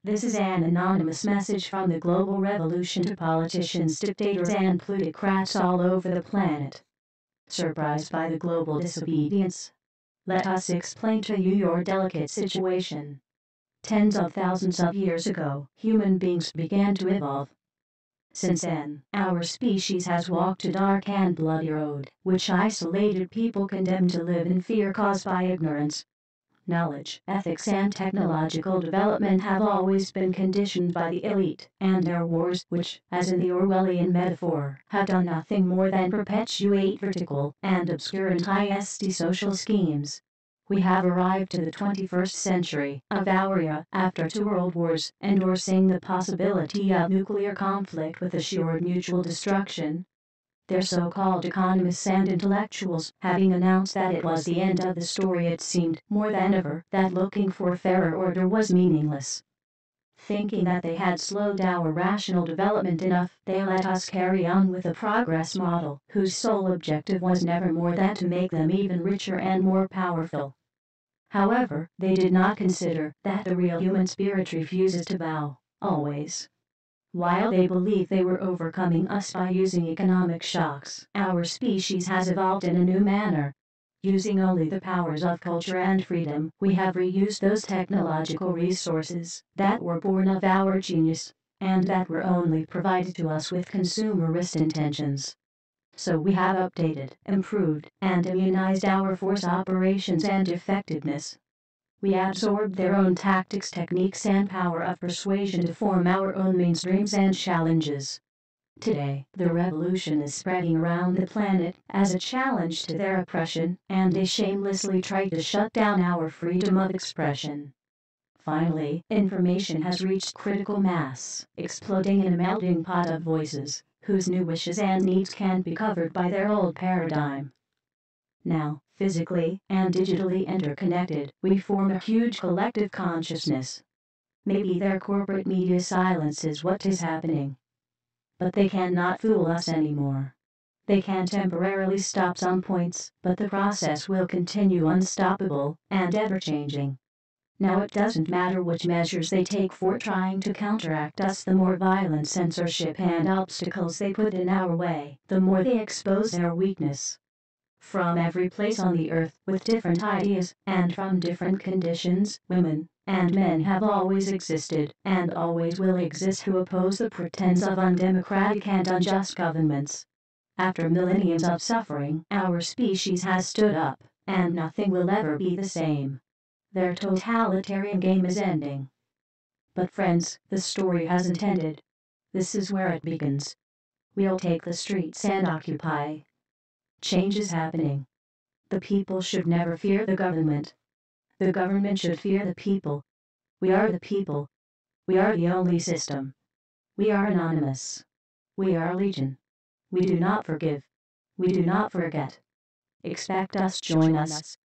This is an anonymous message from the global revolution to politicians, dictators, and plutocrats all over the planet. Surprised by the global disobedience? Let us explain to you your delicate situation. Tens of thousands of years ago, human beings began to evolve. Since then, our species has walked a dark and bloody road, which isolated people condemned to live in fear caused by ignorance. Knowledge, ethics, and technological development have always been conditioned by the elite and their wars, which, as in the Orwellian metaphor, have done nothing more than perpetuate vertical and obscurantist social schemes. We have arrived to the 21st century of our era after 2 world wars, endorsing the possibility of nuclear conflict with assured mutual destruction. Their so-called economists and intellectuals, having announced that it was the end of the story, it seemed more than ever that looking for a fairer order was meaningless. Thinking that they had slowed our rational development enough, they let us carry on with a progress model whose sole objective was never more than to make them even richer and more powerful. However, they did not consider that the real human spirit refuses to bow, always. While they believe they were overcoming us by using economic shocks, our species has evolved in a new manner. Using only the powers of culture and freedom, we have reused those technological resources that were born of our genius, and that were only provided to us with consumerist intentions. So we have updated, improved, and immunized our force operations and effectiveness. We absorbed their own tactics, techniques, and power of persuasion to form our own mainstreams and challenges. Today, the revolution is spreading around the planet as a challenge to their oppression, and they shamelessly try to shut down our freedom of expression. Finally, information has reached critical mass, exploding in a melting pot of voices, whose new wishes and needs can't be covered by their old paradigm. Now, physically and digitally interconnected, we form a huge collective consciousness. Maybe their corporate media silences what is happening. But they cannot fool us anymore. They can temporarily stop some points, but the process will continue unstoppable and ever-changing. Now it doesn't matter which measures they take for trying to counteract us. The more violent censorship and obstacles they put in our way, the more they expose their weakness. From every place on the earth, with different ideas, and from different conditions, women and men have always existed, and always will exist, who oppose the pretense of undemocratic and unjust governments. After millenniums of suffering, our species has stood up, and nothing will ever be the same. Their totalitarian game is ending. But friends, the story hasn't ended. This is where it begins. We'll take the streets and occupy. Change is happening. The people should never fear the government. The government should fear the people. We are the people. We are the only system. We are anonymous. We are legion. We do not forgive. We do not forget. Expect us, join us.